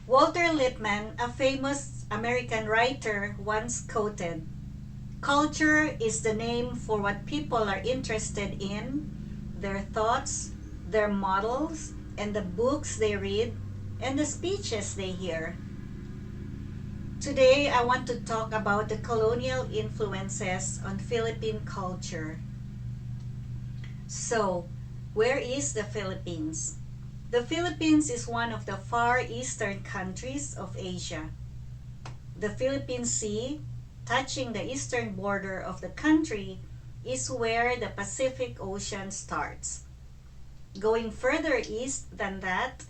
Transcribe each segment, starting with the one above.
Walter Lippmann, a famous American writer, once quoted, "Culture is the name for what people are interested in, their thoughts, their models, and the books they read, and the speeches they hear." Today, I want to talk about the colonial influences on Philippine culture. So, where is the Philippines? The Philippines is one of the far eastern countries of Asia. The Philippine Sea, touching the eastern border of the country, is where the Pacific Ocean starts. Going further east than that,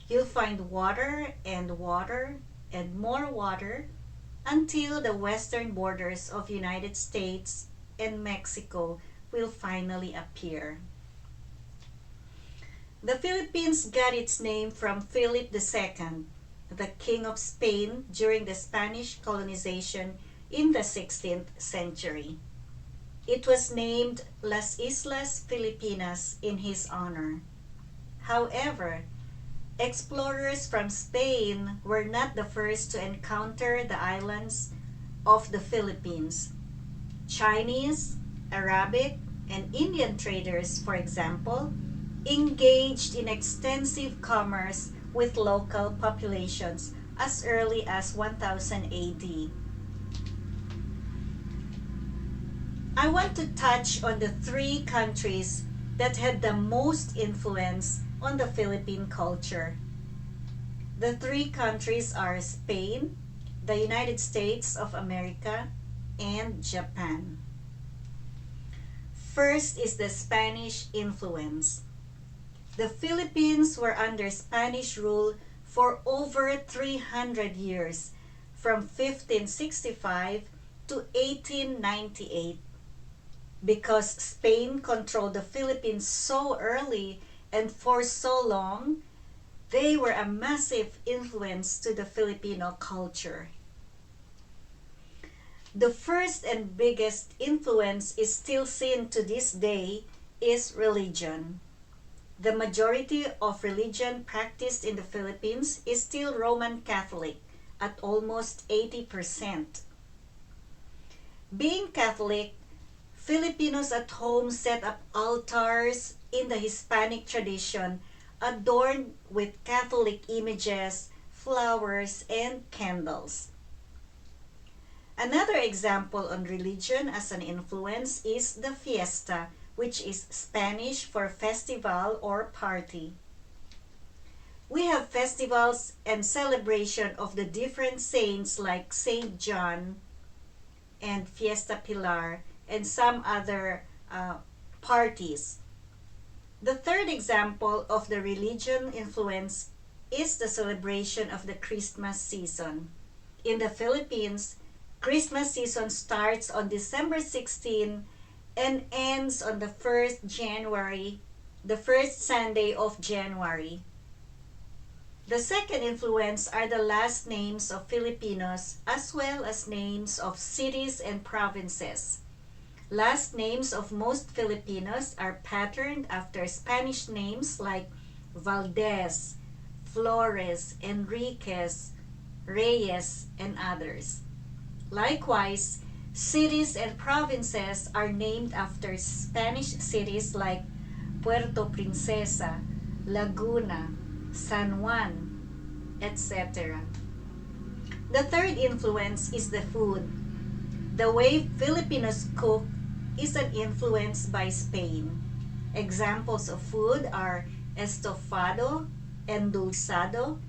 you'll find water and water and more water until the western borders of United States and Mexico will finally appear. The Philippines got its name from Philip II, the King of Spain during the Spanish colonization in the 16th century. It was named Las Islas Filipinas in his honor. However, explorers from Spain were not the first to encounter the islands of the Philippines. Chinese, Arabic, and Indian traders, for example, engaged in extensive commerce with local populations as early as 1000 AD. I want to touch on the three countries that had the most influence on the Philippine culture. The three countries are Spain, the United States of America, and Japan. First is the Spanish influence. The Philippines were under Spanish rule for over 300 years, from 1565 to 1898. Because Spain controlled the Philippines so early and for so long, they were a massive influence to the Filipino culture. The first and biggest influence is still seen to this day is religion. The majority of religion practiced in the Philippines is still Roman Catholic at almost 80%. Being Catholic, Filipinos at home set up altars in the Hispanic tradition adorned with Catholic images, flowers, and candles. Another example on religion as an influence is the fiesta, which is Spanish for festival or party. We have festivals and celebration of the different saints like Saint John and Fiesta Pilar and some other parties. The third example of the religion influence is the celebration of the Christmas season. In the Philippines, Christmas season starts on December 16 and ends on the 1st January, the first Sunday of January. The second influence are the last names of Filipinos as well as names of cities and provinces. Last names of most Filipinos are patterned after Spanish names like Valdez, Flores, Enriquez, Reyes, and others. Likewise, cities and provinces are named after Spanish cities like Puerto Princesa, Laguna, San Juan, etc. The third influence is the food. The way Filipinos cook is an influence by Spain. Examples of food are estofado, endulzado,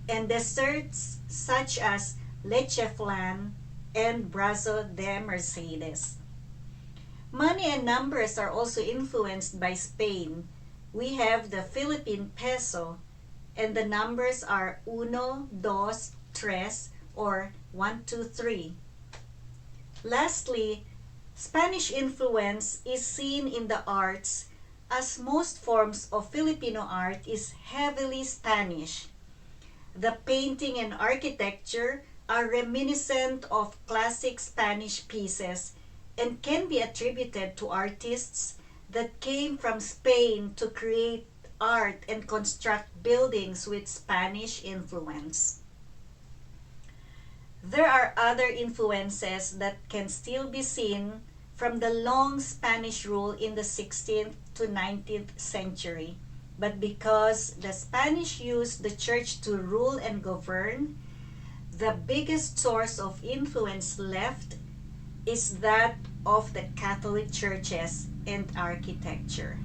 and desserts such as leche flan and brazo de Mercedes. Money and numbers are also influenced by Spain. We have the Philippine peso, and the numbers are uno, dos, tres, or 1, 2, 3. Lastly, Spanish influence is seen in the arts, as most forms of Filipino art is heavily Spanish. The painting and architecture are reminiscent of classic Spanish pieces and can be attributed to artists that came from Spain to create art and construct buildings with Spanish influence. There are other influences that can still be seen from the long Spanish rule in the 16th to 19th century. But because the Spanish used the church to rule and govern, the biggest source of influence left is that of the Catholic churches and architecture.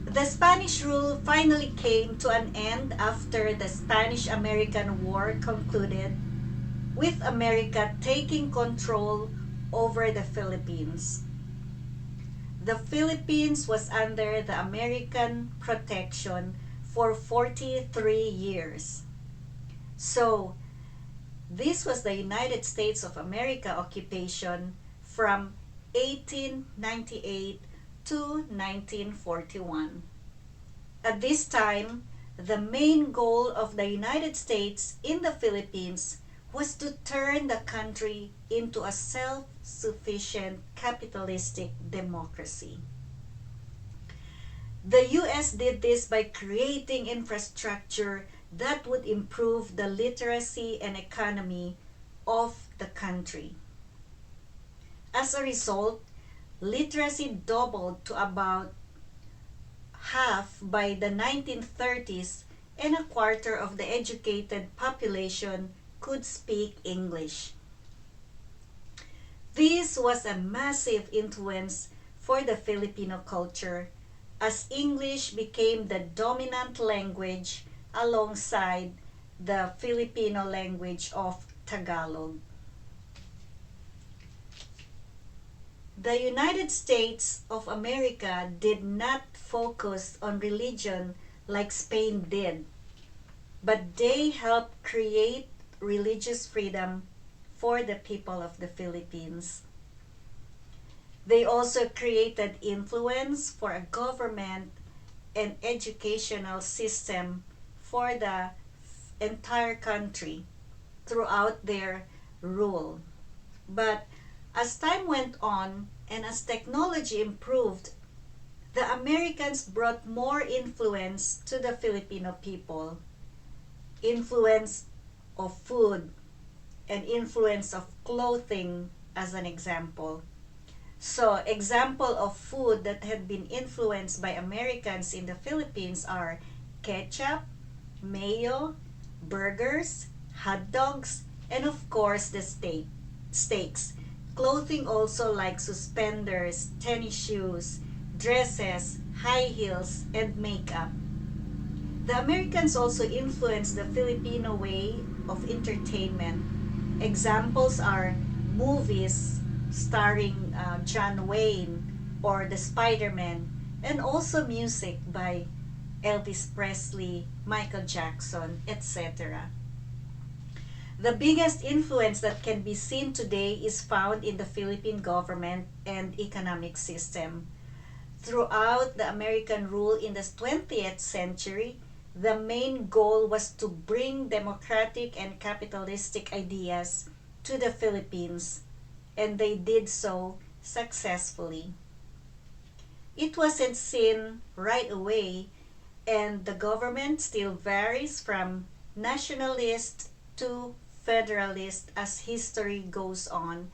The Spanish rule finally came to an end after the Spanish-American War concluded, with America taking control over the Philippines. The Philippines was under the American protection for 43 years. So, this was the United States of America occupation from 1898 to 1941. At this time, the main goal of the United States in the Philippines was to turn the country into a self-sufficient capitalistic democracy. The US did this by creating infrastructure that would improve the literacy and economy of the country. As a result, literacy doubled to about half by the 1930s, and a quarter of the educated population could speak English. This was a massive influence for the Filipino culture, as English became the dominant language alongside the Filipino language of Tagalog. The United States of America did not focus on religion like Spain did, but they helped create religious freedom for the people of the Philippines. They also created influence for a government and educational system for the entire country throughout their rule. But as time went on and as technology improved, the Americans brought more influence to the Filipino people. Influence of food and influence of clothing as an example. So, example of food that had been influenced by Americans in the Philippines are ketchup, mayo, burgers, hot dogs, and of course the steaks. Clothing also like suspenders, tennis shoes, dresses, high heels, and makeup. The Americans also influenced the Filipino way of entertainment. Examples are movies starring John Wayne or the Spider-Man, and also music by Elvis Presley, Michael Jackson, etc. The biggest influence that can be seen today is found in the Philippine government and economic system. Throughout the American rule in the 20th century, the main goal was to bring democratic and capitalistic ideas to the Philippines, and they did so successfully. It wasn't seen right away, and the government still varies from nationalist to federalist as history goes on,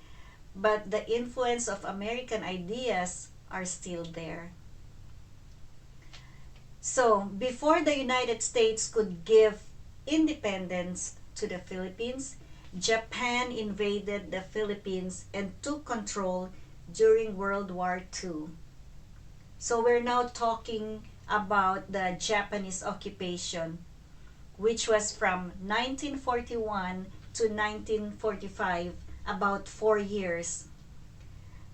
but the influence of American ideas are still there. So, before the United States could give independence to the Philippines, Japan invaded the Philippines and took control during World War II. So, we're now talking about the Japanese occupation, which was from 1941 to 1945, about 4 years.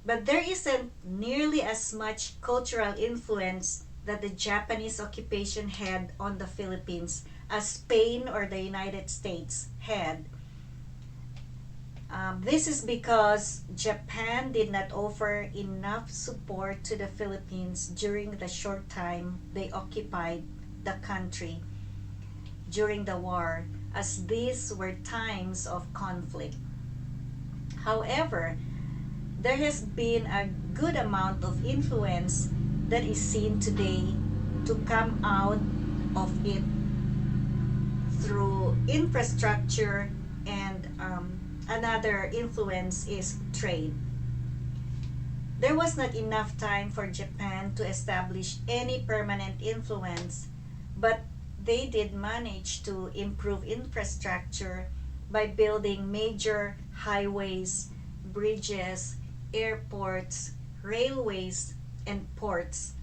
But there isn't nearly as much cultural influence that the Japanese occupation had on the Philippines as Spain or the United States had. This is because Japan did not offer enough support to the Philippines during the short time they occupied the country during the war, as these were times of conflict. However, there has been a good amount of influence that is seen today to come out of it through infrastructure, and another influence is trade. There was not enough time for Japan to establish any permanent influence, but they did manage to improve infrastructure by building major highways, bridges, airports, railways, and ports.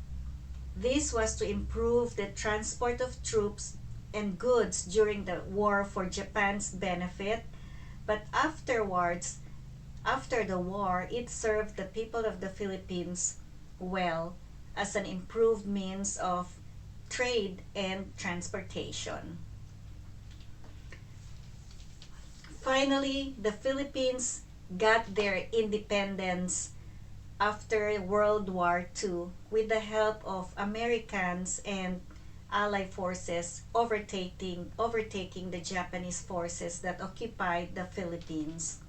This was to improve the transport of troops and goods during the war for Japan's benefit, but after the war, it served the people of the Philippines well as an improved means of trade and transportation. Finally, the Philippines got their independence after World War II with the help of Americans and Allied forces overtaking the Japanese forces that occupied the Philippines.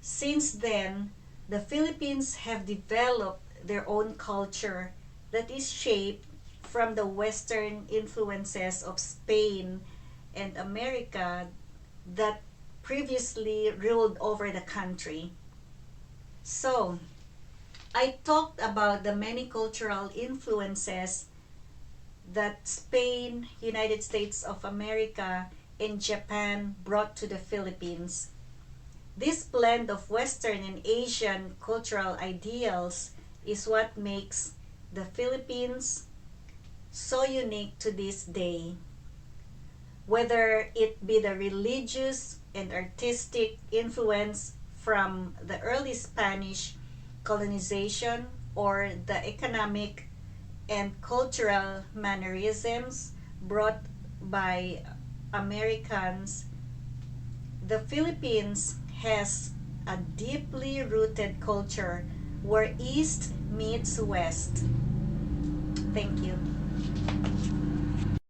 Since then, the Philippines have developed their own culture that is shaped from the Western influences of Spain and America that previously ruled over the country. So, I talked about the many cultural influences that Spain, United States of America, and Japan brought to the Philippines. This blend of Western and Asian cultural ideals is what makes the Philippines so unique to this day. Whether it be the religious and artistic influence from the early Spanish colonization or the economic and cultural mannerisms brought by Americans, the Philippines has a deeply rooted culture where East meets West. Thank you.